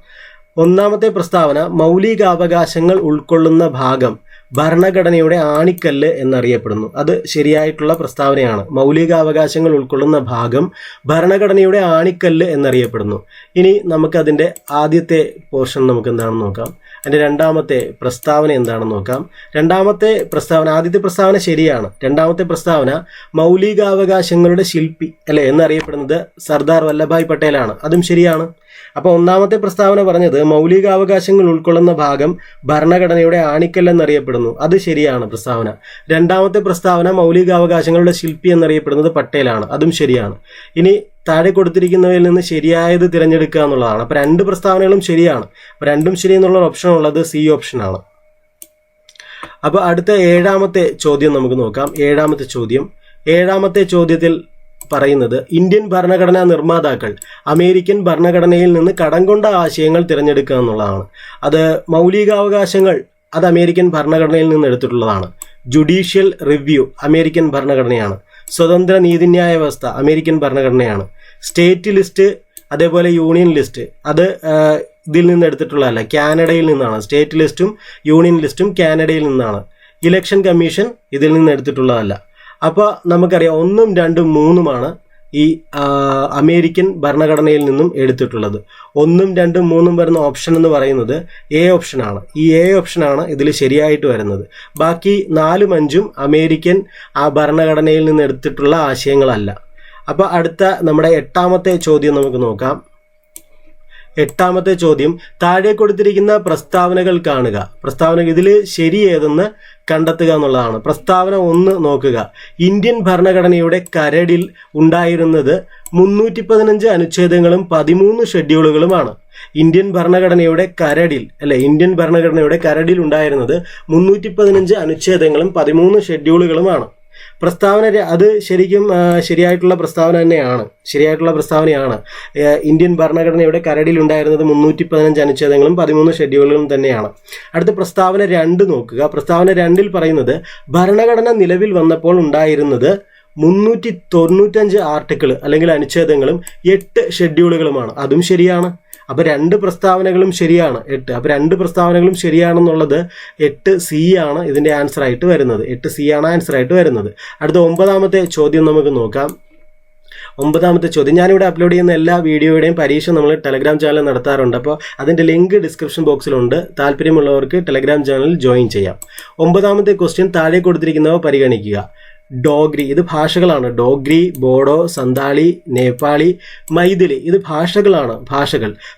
1ാമത്തെ പ്രസ്താവന, മൗലികാവകാശങ്ങൾ ഉൾക്കൊള്ളുന്ന ഭാഗം ഭരണഘടനയുടെ ആണിക്കല്ല് എന്നറിയപ്പെടുന്നു. അത് ശരിയായിട്ടുള്ള പ്രസ്താവനയാണ്. മൗലികാവകാശങ്ങൾ ഉൾക്കൊള്ളുന്ന ഭാഗം ഭരണഘടനയുടെ ആണിക്കല്ല് എന്നറിയപ്പെടുന്നു. ഇനി നമുക്കതിൻ്റെ ആദ്യത്തെ പോർഷൻ നമുക്ക് എന്താണെന്ന് നോക്കാം. അതിൻ്റെ 2ാമത്തെ പ്രസ്താവന എന്താണെന്ന് നോക്കാം. ആദ്യത്തെ പ്രസ്താവന ശരിയാണ്. 2ാമത്തെ പ്രസ്താവന, മൗലികാവകാശങ്ങളുടെ ശില്പി എന്നറിയപ്പെടുന്നത് സർദാർ വല്ലഭായ് പട്ടേലാണ്. അതും ശരിയാണ്. അപ്പോൾ 1ാമത്തെ പ്രസ്താവന പറഞ്ഞത് മൗലികാവകാശങ്ങൾ ഉൾക്കൊള്ളുന്ന ഭാഗം ഭരണഘടനയുടെ ആണിക്കൽ എന്നറിയപ്പെടുന്നു. അത് ശരിയാണ് പ്രസ്താവന. 2ാമത്തെ പ്രസ്താവന, മൗലികാവകാശങ്ങളുടെ ശില്പി എന്നറിയപ്പെടുന്നത് പട്ടേലാണ്. അതും ശരിയാണ്. ഇനി താഴെ കൊടുത്തിരിക്കുന്നവയിൽ നിന്ന് ശരിയായത് തിരഞ്ഞെടുക്കുക എന്നുള്ളതാണ്. അപ്പോൾ 2 പ്രസ്താവനകളും ശരിയാണ്. അപ്പോൾ 2ഉം ശരി എന്നുള്ള ഓപ്ഷൻ ഉള്ളത് സി ഓപ്ഷനാണ്. അപ്പോൾ അടുത്ത 7ാമത്തെ ചോദ്യം നമുക്ക് നോക്കാം. 7ാമത്തെ ചോദ്യത്തിൽ പറയുന്നത്, ഇന്ത്യൻ ഭരണഘടനാ നിർമ്മാതാക്കൾ അമേരിക്കൻ ഭരണഘടനയിൽ നിന്ന് കടം കൊണ്ട ആശയങ്ങൾ തിരഞ്ഞെടുക്കുക എന്നുള്ളതാണ്. അത് മൗലികാവകാശങ്ങൾ അത് അമേരിക്കൻ ഭരണഘടനയിൽ നിന്ന് എടുത്തിട്ടുള്ളതാണ്. ജുഡീഷ്യൽ റിവ്യൂ അമേരിക്കൻ ഭരണഘടനയാണ്. സ്വതന്ത്ര നീതിന്യായ വ്യവസ്ഥ അമേരിക്കൻ ഭരണഘടനയാണ്. സ്റ്റേറ്റ് ലിസ്റ്റ് അതേപോലെ യൂണിയൻ ലിസ്റ്റ് അത് ഇതിൽ നിന്ന് എടുത്തിട്ടുള്ളതല്ല, കാനഡയിൽ നിന്നാണ്. സ്റ്റേറ്റ് ലിസ്റ്റും യൂണിയൻ ലിസ്റ്റും കാനഡയിൽ നിന്നാണ്. ഇലക്ഷൻ കമ്മീഷൻ ഇതിൽ നിന്ന് എടുത്തിട്ടുള്ളതല്ല. അപ്പോൾ നമുക്കറിയാം 1, 2, 3 ഈ അമേരിക്കൻ ഭരണഘടനയിൽ നിന്നും എടുത്തിട്ടുള്ളത്. 1, 2, 3 വരുന്ന ഓപ്ഷൻ എന്ന് പറയുന്നത് എ ഓപ്ഷനാണ്. ഈ എ ഓപ്ഷനാണ് ഇതിൽ ശരിയായിട്ട് വരുന്നത്. ബാക്കി 4ഉം 5ഉം അമേരിക്കൻ ഭരണഘടനയിൽ നിന്ന് എടുത്തിട്ടുള്ള ആശയങ്ങളല്ല. അപ്പോൾ അടുത്ത നമ്മുടെ 8ാമത്തെ ചോദ്യം നമുക്ക് നോക്കാം. 8ാമത്തെ ചോദ്യം, താഴെ കൊടുത്തിരിക്കുന്ന പ്രസ്താവനകൾ കാണുക. പ്രസ്താവന ഇതിൽ ശരി ഏതെന്ന് കണ്ടെത്തുക എന്നുള്ളതാണ്. പ്രസ്താവന 1 നോക്കുക. ഇന്ത്യൻ ഭരണഘടനയുടെ കരടിൽ ഉണ്ടായിരുന്നത് 315 അനുച്ഛേദങ്ങളും 13 ഷെഡ്യൂളുകളുമാണ്. ഇന്ത്യൻ ഭരണഘടനയുടെ കരടിൽ ഉണ്ടായിരുന്നത് 315 അനുച്ഛേദങ്ങളും 13 ഷെഡ്യൂളുകളുമാണ്. പ്രസ്താവന അത് ശരിക്കും ശരിയായിട്ടുള്ള പ്രസ്താവനയാണ്. ഇന്ത്യൻ ഭരണഘടനയുടെ കരടിൽ ഉണ്ടായിരുന്നത് 315 അനുച്ഛേദങ്ങളും 13 ഷെഡ്യൂളുകളും തന്നെയാണ്. അടുത്ത പ്രസ്താവന 2 നോക്കുക. പ്രസ്താവന 2-ൽ പറയുന്നത് ഭരണഘടന നിലവിൽ വന്നപ്പോൾ ഉണ്ടായിരുന്നത് 395 ആർട്ടിക്കിൾ അല്ലെങ്കിൽ അനുച്ഛേദങ്ങളും 8 ഷെഡ്യൂളുകളുമാണ്. അതും ശരിയാണ്. അപ്പോൾ 2 പ്രസ്താവനകളും ശരിയാണ്. 8. അപ്പോൾ 2 പ്രസ്താവനകളും ശരിയാണെന്നുള്ളത് 8C ആണ് ഇതിൻ്റെ ആൻസറായിട്ട് വരുന്നത്. 8C ആണ് ആൻസറായിട്ട് വരുന്നത്. അടുത്ത 9ാമത്തെ ചോദ്യം നമുക്ക് നോക്കാം. 9ാമത്തെ ചോദ്യം, ഞാനിവിടെ അപ്ലോഡ് ചെയ്യുന്ന എല്ലാ വീഡിയോയുടെയും പരീക്ഷ നമ്മൾ ടെലഗ്രാം ചാനൽ നടത്താറുണ്ട്. അപ്പോൾ അതിൻ്റെ ലിങ്ക് ഡിസ്ക്രിപ്ഷൻ ബോക്സിലുണ്ട്. താല്പര്യമുള്ളവർക്ക് ടെലഗ്രാം ചാനൽ ജോയിൻ ചെയ്യാം. 9ാമത്തെ ക്വസ്റ്റ്യൻ, താഴെ കൊടുത്തിരിക്കുന്നവ പരിഗണിക്കുക. ഡോഗ്രി, ഇത് ഭാഷകളാണ്. ഡോഗ്രി, ബോഡോ, സന്താളി, നേപ്പാളി, മൈഥിലി, ഇത് ഭാഷകളാണ്.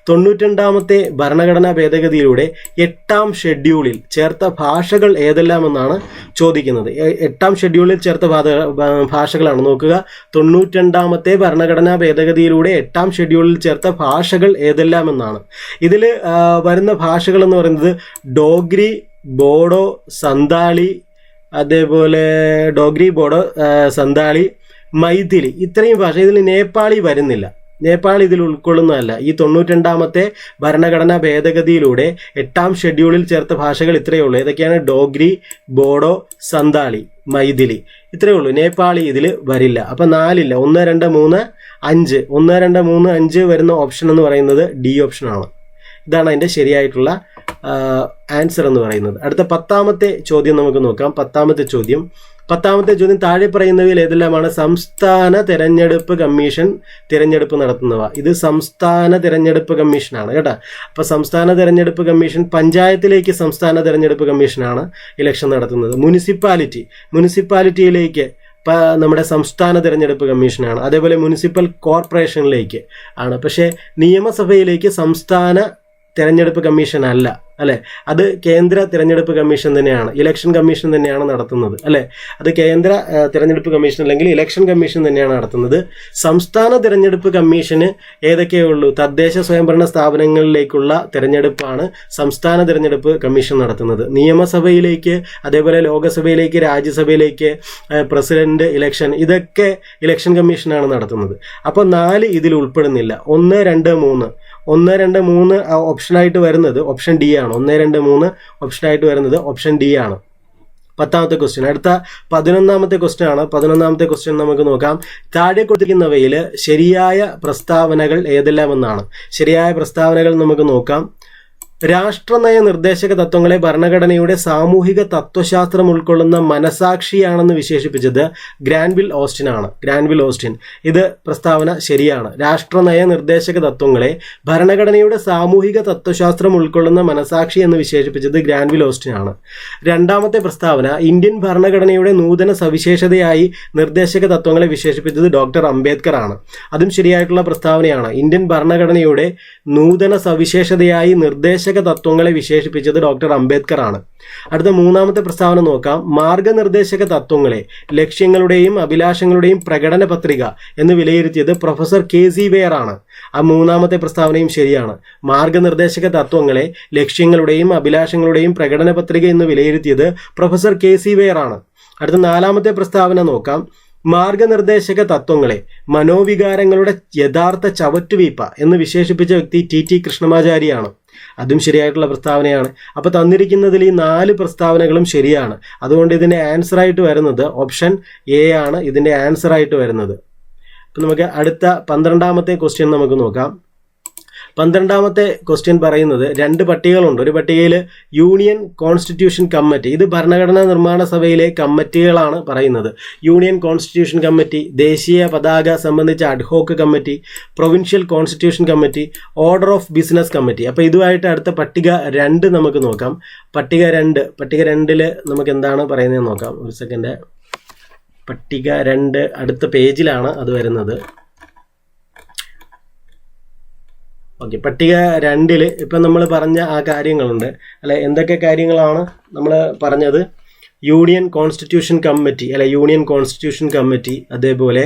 92ാമത്തെ ഭരണഘടനാ ഭേദഗതിയിലൂടെ 8ാം ഷെഡ്യൂളിൽ ചേർത്ത ഭാഷകൾ ഏതെല്ലാമെന്നാണ് ചോദിക്കുന്നത്. 8ാം ഷെഡ്യൂളിൽ ചേർത്ത ഭാഷകളാണ്. നോക്കുക, 92ാമത്തെ ഭരണഘടനാ ഭേദഗതിയിലൂടെ 8ാം ഷെഡ്യൂളിൽ ചേർത്ത ഭാഷകൾ ഏതെല്ലാമെന്നാണ്. ഇതിൽ വരുന്ന ഭാഷകൾ എന്ന് പറയുന്നത് ഡോഗ്രി, ബോഡോ, സന്താളി, അതേപോലെ ഡോഗ്രി, ബോഡോ, സന്താളി, മൈഥിലി, ഇത്രയും ഭാഷ. ഇതിൽ നേപ്പാളി വരുന്നില്ല. നേപ്പാളി ഇതിൽ ഉൾക്കൊള്ളുന്നതല്ല. ഈ 92ാമത്തെ ഭരണഘടനാ ഭേദഗതിയിലൂടെ 8ാം ഷെഡ്യൂളിൽ ചേർത്ത ഭാഷകൾ ഇത്രയേ ഉള്ളൂ. ഏതൊക്കെയാണ്? ഡോഗ്രി, ബോഡോ, സന്താളി, മൈഥിലി, ഇത്രയേ ഉള്ളൂ. നേപ്പാളി ഇതിൽ വരില്ല. അപ്പം 4 ഇല്ല. 1, 2, 3, 5. 1, 2, 3, 5 വരുന്ന ഓപ്ഷൻ എന്ന് പറയുന്നത് ഡി ഓപ്ഷനാണ്. ഇതാണ് അതിൻ്റെ ശരിയായിട്ടുള്ള ആൻസർ എന്ന് പറയുന്നത്. അടുത്ത 10ാമത്തെ ചോദ്യം നമുക്ക് നോക്കാം. 10ാമത്തെ ചോദ്യം, താഴെ പറയുന്നവയിൽ ഏതെല്ലാമാണ് സംസ്ഥാന തെരഞ്ഞെടുപ്പ് കമ്മീഷൻ തിരഞ്ഞെടുപ്പ് നടത്തുന്നവ? ഇത് സംസ്ഥാന തെരഞ്ഞെടുപ്പ് കമ്മീഷനാണ് കേട്ടോ. അപ്പോൾ സംസ്ഥാന തെരഞ്ഞെടുപ്പ് കമ്മീഷൻ, പഞ്ചായത്തിലേക്ക് സംസ്ഥാന തെരഞ്ഞെടുപ്പ് കമ്മീഷനാണ് ഇലക്ഷൻ നടത്തുന്നത്. മുനിസിപ്പാലിറ്റിയിലേക്ക് നമ്മുടെ സംസ്ഥാന തെരഞ്ഞെടുപ്പ് കമ്മീഷനാണ്. അതേപോലെ മുനിസിപ്പൽ കോർപ്പറേഷനിലേക്ക് ആണ്. പക്ഷേ നിയമസഭയിലേക്ക് സംസ്ഥാന തെരഞ്ഞെടുപ്പ് കമ്മീഷൻ അല്ല, അല്ലേ? അത് കേന്ദ്ര തിരഞ്ഞെടുപ്പ് കമ്മീഷൻ തന്നെയാണ്, ഇലക്ഷൻ കമ്മീഷൻ തന്നെയാണ് നടത്തുന്നത്, അല്ലേ? അത് കേന്ദ്ര തിരഞ്ഞെടുപ്പ് കമ്മീഷൻ അല്ലെങ്കിൽ ഇലക്ഷൻ കമ്മീഷൻ തന്നെയാണ് നടത്തുന്നത്. സംസ്ഥാന തിരഞ്ഞെടുപ്പ് കമ്മീഷന് ഏതൊക്കെയേ ഉള്ളൂ? തദ്ദേശ സ്വയംഭരണ സ്ഥാപനങ്ങളിലേക്കുള്ള തിരഞ്ഞെടുപ്പാണ് സംസ്ഥാന തിരഞ്ഞെടുപ്പ് കമ്മീഷൻ നടത്തുന്നത്. നിയമസഭയിലേക്ക്, അതേപോലെ ലോകസഭയിലേക്ക്, രാജ്യസഭയിലേക്ക്, പ്രസിഡന്റ് ഇലക്ഷൻ, ഇതൊക്കെ ഇലക്ഷൻ കമ്മീഷനാണ് നടത്തുന്നത്. അപ്പോൾ 4 ഇതിൽ ഉൾപ്പെടുന്നില്ല. 1, 2, 3 ഓപ്ഷനായിട്ട് വരുന്നത് ഓപ്ഷൻ ഡി ആണ്. 1, 2, 3 ഓപ്ഷനായിട്ട് വരുന്നത് ഓപ്ഷൻ ഡി ആണ്. 10ാമത്തെ ക്വസ്റ്റ്യൻ. അടുത്ത 11ാമത്തെ ക്വസ്റ്റ്യൻ ആണ്. 11ാമത്തെ ക്വസ്റ്റ്യൻ നമുക്ക് നോക്കാം. താഴെ കൊടുത്തിരിക്കുന്നവയിൽ ശരിയായ പ്രസ്താവനകൾ ഏതെല്ലാമെന്നാണ്. ശരിയായ പ്രസ്താവനകൾ നമുക്ക് നോക്കാം. രാഷ്ട്രനയ നിർദ്ദേശക തത്വങ്ങളെ ഭരണഘടനയുടെ സാമൂഹിക തത്വശാസ്ത്രം ഉൾക്കൊള്ളുന്ന മനസാക്ഷിയാണെന്ന് വിശേഷിപ്പിച്ചത് ഗ്രാൻവിൽ ഓസ്റ്റിൻ ആണ്. ഇത് പ്രസ്താവന ശരിയാണ്. രാഷ്ട്രനയ നിർദ്ദേശക തത്വങ്ങളെ ഭരണഘടനയുടെ സാമൂഹിക തത്വശാസ്ത്രം ഉൾക്കൊള്ളുന്ന മനസാക്ഷി എന്ന് വിശേഷിപ്പിച്ചത് ഗ്രാൻവിൽ ഓസ്റ്റിൻ ആണ്. 2ാമത്തെ പ്രസ്താവന, ഇന്ത്യൻ ഭരണഘടനയുടെ നൂതന സവിശേഷതയായി നിർദ്ദേശക തത്വങ്ങളെ വിശേഷിപ്പിച്ചത് ഡോക്ടർ അംബേദ്കർ ആണ്. അതും ശരിയായിട്ടുള്ള പ്രസ്താവനയാണ്. ഇന്ത്യൻ ഭരണഘടനയുടെ നൂതന സവിശേഷതയായി നിർദ്ദേശക തത്വങ്ങളെ വിശേഷിപ്പിച്ചത് ഡോക്ടർ അംബേദ്കർ ആണ്. അടുത്ത 3ാമത്തെ പ്രസ്താവന നോക്കാം. മാർഗനിർദ്ദേശക തത്വങ്ങളെ ലക്ഷ്യങ്ങളുടെയും അഭിലാഷങ്ങളുടെയും പ്രകടന പത്രിക എന്ന് വിലയിരുത്തിയത് പ്രൊഫസർ KC വെയർ ആണ്. ആ 3ാമത്തെ പ്രസ്താവനയും ശരിയാണ്. മാർഗനിർദ്ദേശക തത്വങ്ങളെ ലക്ഷ്യങ്ങളുടെയും അഭിലാഷങ്ങളുടെയും പ്രകടന പത്രിക എന്ന് വിലയിരുത്തിയത് പ്രൊഫസർ KC വെയർ ആണ്. അടുത്ത 4ാമത്തെ പ്രസ്താവന നോക്കാം. മാർഗനിർദ്ദേശക തത്വങ്ങളെ മനോവികാരങ്ങളുടെ യഥാർത്ഥ ചവറ്റുവീപ്പ എന്ന് വിശേഷിപ്പിച്ച വ്യക്തി TT കൃഷ്ണമാചാരിയാണ്. അതും ശരിയായിട്ടുള്ള പ്രസ്താവനയാണ്. അപ്പോൾ തന്നിരിക്കുന്നതിൽ ഈ 4 പ്രസ്താവനകളും ശരിയാണ്. അതുകൊണ്ട് ഇതിൻ്റെ ആൻസറായിട്ട് വരുന്നത് ഓപ്ഷൻ എ ആണ് ഇതിൻ്റെ ആൻസറായിട്ട് വരുന്നത്. അപ്പോൾ നമുക്ക് അടുത്ത 12ാമത്തെ ക്വസ്റ്റ്യൻ നമുക്ക് നോക്കാം. 12ാമത്തെ ക്വസ്റ്റ്യൻ പറയുന്നത് 2 പട്ടികകളുണ്ട്. ഒരു പട്ടികയിൽ യൂണിയൻ കോൺസ്റ്റിറ്റ്യൂഷൻ കമ്മിറ്റി, ഇത് ഭരണഘടനാ നിർമ്മാണ സഭയിലെ കമ്മിറ്റികളാണ് പറയുന്നത്. യൂണിയൻ കോൺസ്റ്റിറ്റ്യൂഷൻ കമ്മിറ്റി, ദേശീയ പതാക സംബന്ധിച്ച ad hoc committee, provincial constitution committee, order of business committee. അപ്പോൾ ഇതുമായിട്ട് അടുത്ത പട്ടിക 2 നമുക്ക് നോക്കാം. പട്ടിക 2 നമുക്ക് എന്താണ് പറയുന്നത് നോക്കാം. ഒരു സെക്കൻഡ്. പട്ടിക 2 അടുത്ത പേജിലാണ് അത് വരുന്നത്. ഓക്കെ, പട്ടിക 2 ഇപ്പം നമ്മൾ പറഞ്ഞ ആ കാര്യങ്ങളുണ്ട് അല്ലെ. എന്തൊക്കെ കാര്യങ്ങളാണ് നമ്മൾ പറഞ്ഞത്? യൂണിയൻ കോൺസ്റ്റിറ്റ്യൂഷൻ കമ്മിറ്റി അല്ലെ, യൂണിയൻ കോൺസ്റ്റിറ്റ്യൂഷൻ കമ്മിറ്റി, അതേപോലെ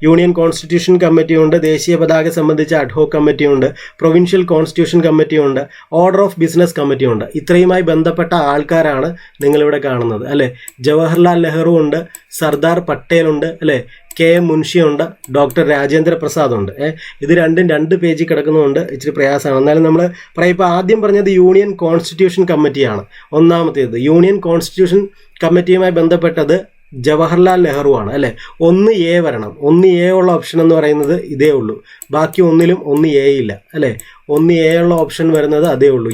യൂണിയൻ കോൺസ്റ്റിറ്റ്യൂഷൻ കമ്മിറ്റിയുണ്ട്, ദേശീയ പതാക സംബന്ധിച്ച അഡ്ഹോക് കമ്മിറ്റിയുണ്ട്, പ്രൊവിൻഷ്യൽ കോൺസ്റ്റിറ്റ്യൂഷൻ കമ്മിറ്റിയുണ്ട്, ഓർഡർ ഓഫ് ബിസിനസ് കമ്മിറ്റിയുണ്ട്. ഇത്രയുമായി ബന്ധപ്പെട്ട ആൾക്കാരാണ് നിങ്ങളിവിടെ കാണുന്നത് അല്ലെ. ജവഹർലാൽ നെഹ്റു ഉണ്ട്, സർദാർ പട്ടേൽ ഉണ്ട് അല്ലെ, KM മുൻഷി ഉണ്ട്, ഡോക്ടർ രാജേന്ദ്ര പ്രസാദ് ഉണ്ട്. ഇത് രണ്ടും 2 പേജിൽ കിടക്കുന്നതുകൊണ്ട് ഇച്ചിരി പ്രയാസമാണ്. എന്നാലും നമ്മൾ പറയാം, ഇപ്പോൾ ആദ്യം പറഞ്ഞത് യൂണിയൻ കോൺസ്റ്റിറ്റ്യൂഷൻ കമ്മിറ്റിയാണ്. ഒന്നാമത്തേത് യൂണിയൻ കോൺസ്റ്റിറ്റ്യൂഷൻ കമ്മിറ്റിയുമായി ബന്ധപ്പെട്ടത് ജവഹർലാൽ നെഹ്റു ആണ് അല്ലേ. 1A വരണം. 1A ഉള്ള ഓപ്ഷൻ എന്ന് പറയുന്നത് ഇതേ ഉള്ളൂ. ബാക്കി ഒന്നിലും 1A ഇല്ല അല്ലേ. 1A ഉള്ള ഓപ്ഷൻ വരുന്നത് അതേ ഉള്ളൂ.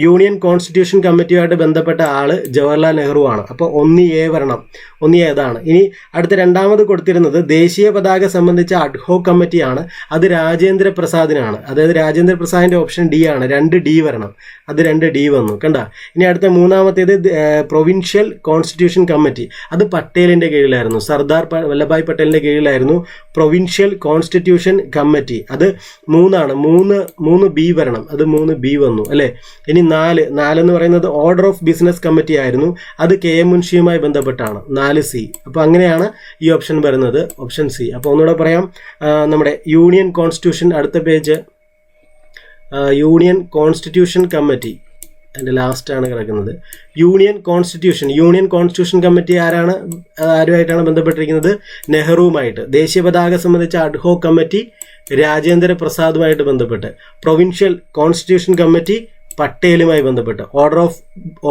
യൂണിയൻ കോൺസ്റ്റിറ്റ്യൂഷൻ കമ്മിറ്റിയുമായിട്ട് ബന്ധപ്പെട്ട ആള് ജവഹർലാൽ നെഹ്റു ആണ്. അപ്പോൾ 1A വരണം. 1A ഏതാണ്? ഇനി അടുത്ത രണ്ടാമത് കൊടുത്തിരുന്നത് ദേശീയ പതാക സംബന്ധിച്ച അഡ്ഹോക് കമ്മിറ്റിയാണ്. അത് രാജേന്ദ്ര പ്രസാദിനാണ്. അതായത് രാജേന്ദ്ര പ്രസാദിന്റെ ഓപ്ഷൻ D ആണ്. 2D വരണം. അത് 2D വന്നു കണ്ട. ഇനി അടുത്ത മൂന്നാമത്തേത് പ്രൊവിൻഷ്യൽ കോൺസ്റ്റിറ്റ്യൂഷൻ കമ്മിറ്റി. അത് പട്ടേലിന്റെ കീഴിലായിരുന്നു. സർദാർ വല്ലഭായ് പട്ടേലിന്റെ കീഴിലായിരുന്നു പ്രൊവിൻഷ്യൽ കോൺസ്റ്റിറ്റ്യൂഷൻ കമ്മിറ്റി. അത് 3B വരണം. അത് 3B വന്നു അല്ലേ. ഇനി 4 എന്ന് പറയുന്നത് ഓർഡർ ഓഫ് ബിസിനസ് കമ്മിറ്റി ആയിരുന്നു. അത് KM മുൻഷിയുമായി ബന്ധപ്പെട്ടാണ്. 4C. അപ്പോൾ അങ്ങനെയാണ് ഈ ഓപ്ഷൻ വരുന്നത്, ഓപ്ഷൻ C. അപ്പോൾ ഒന്നുകൂടെ പറയാം, നമ്മുടെ യൂണിയൻ കോൺസ്റ്റിറ്റ്യൂഷൻ, അടുത്ത പേജ്, യൂണിയൻ കോൺസ്റ്റിറ്റ്യൂഷൻ കമ്മിറ്റി അതിൻ്റെ ലാസ്റ്റാണ് കിടക്കുന്നത്. യൂണിയൻ കോൺസ്റ്റിറ്റ്യൂഷൻ കമ്മിറ്റി ആരുമായിട്ടാണ് ബന്ധപ്പെട്ടിരിക്കുന്നത്? നെഹ്റുവുമായിട്ട്. ദേശീയ പതാക സംബന്ധിച്ച അഡ്ഹോക് കമ്മിറ്റി രാജേന്ദ്ര പ്രസാദുമായിട്ട് ബന്ധപ്പെട്ട്. പ്രൊവിൻഷ്യൽ കോൺസ്റ്റിറ്റ്യൂഷൻ കമ്മിറ്റി പട്ടേലുമായി ബന്ധപ്പെട്ട്.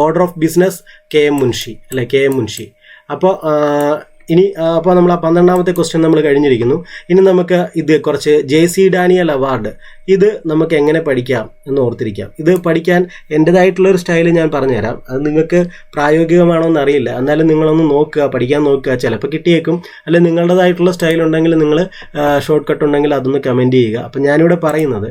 Order of business KM Munshi. അപ്പോൾ അപ്പോൾ നമ്മൾ ആ 12ാമത്തെ ക്വസ്റ്റ്യൻ നമ്മൾ കഴിഞ്ഞിരിക്കുന്നു. ഇനി നമുക്ക് ഇത് കുറച്ച് JC ഡാനിയൽ അവാർഡ്, ഇത് നമുക്ക് എങ്ങനെ പഠിക്കാം എന്ന് ഓർത്തിരിക്കാം. ഇത് പഠിക്കാൻ എൻ്റെതായിട്ടുള്ളൊരു സ്റ്റൈൽ ഞാൻ പറഞ്ഞുതരാം. അത് നിങ്ങൾക്ക് പ്രായോഗികമാണോ എന്നറിയില്ല. എന്നാലും നിങ്ങളൊന്ന് പഠിക്കാൻ നോക്കുക. ചിലപ്പോൾ കിട്ടിയേക്കും. അല്ലെങ്കിൽ നിങ്ങളുടേതായിട്ടുള്ള സ്റ്റൈൽ ഉണ്ടെങ്കിൽ നിങ്ങൾ ഷോർട്ട് കട്ട് ഉണ്ടെങ്കിൽ അതൊന്ന് കമൻറ്റ് ചെയ്യുക. അപ്പം ഞാനിവിടെ പറയുന്നത്,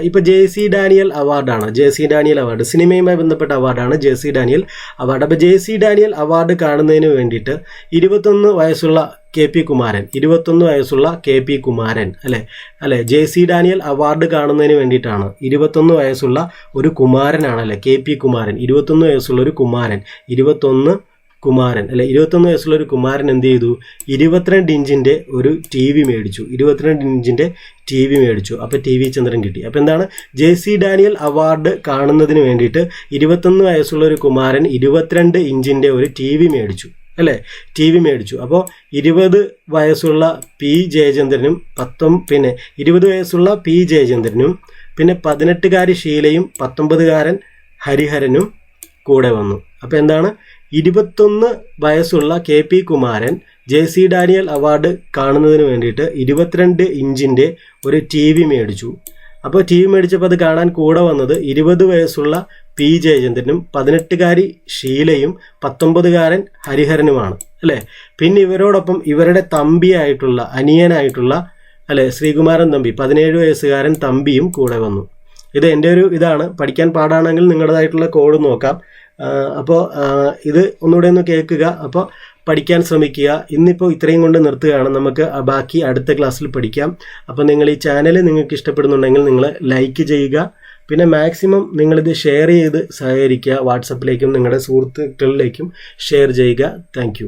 ഇപ്പോൾ JC ഡാനിയൽ അവാർഡാണ്. JC ഡാനിയൽ അവാർഡ് സിനിമയുമായി ബന്ധപ്പെട്ട അവാർഡാണ് JC ഡാനിയൽ അവാർഡ്. അപ്പോൾ JC ഡാനിയൽ അവാർഡ് കാണുന്നതിന് വേണ്ടിയിട്ട് 21 വയസ്സുള്ള KP കുമാരൻ അല്ലെ JC ഡാനിയൽ അവാർഡ് കാണുന്നതിന് വേണ്ടിയിട്ടാണ്. 21 വയസ്സുള്ള ഒരു കുമാരനാണ് അല്ലെ, KP കുമാരൻ. 21 വയസ്സുള്ള ഒരു കുമാരൻ, 21 വയസ്സുള്ള ഒരു കുമാരൻ എന്ത് ചെയ്തു? 22 ഇഞ്ചിൻ്റെ ഒരു TV മേടിച്ചു. 22 ഇഞ്ചിൻ്റെ TV മേടിച്ചു. അപ്പോൾ TV ചന്ദ്രൻ കിട്ടി. അപ്പോൾ എന്താണ്? JC ഡാനിയൽ അവാർഡ് കാണുന്നതിന് വേണ്ടിയിട്ട് 21 വയസ്സുള്ള ഒരു കുമാരൻ 22 ഇഞ്ചിൻ്റെ ഒരു TV മേടിച്ചു അല്ലേ. TV മേടിച്ചു. അപ്പോൾ 20 വയസ്സുള്ള P ജയചന്ദ്രനും 20 വയസ്സുള്ള P ജയചന്ദ്രനും പിന്നെ 18കാരി ഷീലയും 19കാരൻ ഹരിഹരനും കൂടെ വന്നു. അപ്പോൾ എന്താണ്? 21 വയസ്സുള്ള KP Kumaran JC Daniel award കാണുന്നതിന് വേണ്ടിയിട്ട് 22 ഇഞ്ചിൻ്റെ ഒരു TV മേടിച്ചു. അപ്പോൾ TV മേടിച്ചപ്പോൾ അത് കാണാൻ കൂടെ വന്നത് 20 വയസ്സുള്ള P ജയചന്ദ്രനും 18കാരി ഷീലയും 19കാരൻ ഹരിഹരനുമാണ് അല്ലേ. പിന്നെ ഇവരോടൊപ്പം ഇവരുടെ തമ്പിയായിട്ടുള്ള അനിയനായിട്ടുള്ള ശ്രീകുമാരൻ തമ്പി 17 വയസ്സുകാരൻ തമ്പിയും കൂടെ വന്നു. ഇത് എൻ്റെ ഒരു ഇതാണ്. പഠിക്കാൻ പാടാണെങ്കിൽ നിങ്ങളുടേതായിട്ടുള്ള കോഡ് നോക്കാം. അപ്പോൾ ഇത് ഒന്നുകൂടെ ഒന്ന് കേൾക്കുക. അപ്പോൾ പഠിക്കാൻ ശ്രമിക്കുക. ഇന്നിപ്പോൾ ഇത്രയും കൊണ്ട് നിർത്തുകയാണ്. നമുക്ക് ബാക്കി അടുത്ത ക്ലാസ്സിൽ പഠിക്കാം. അപ്പോൾ നിങ്ങൾ ഈ ചാനൽ നിങ്ങൾക്ക് ഇഷ്ടപ്പെടുന്നുണ്ടെങ്കിൽ നിങ്ങൾ ലൈക്ക് ചെയ്യുക. പിന്നെ മാക്സിമം നിങ്ങളിത് ഷെയർ ചെയ്ത് സഹകരിക്കുക. വാട്സപ്പിലേക്കും നിങ്ങളുടെ സുഹൃത്തുക്കളിലേക്കും ഷെയർ ചെയ്യുക. താങ്ക്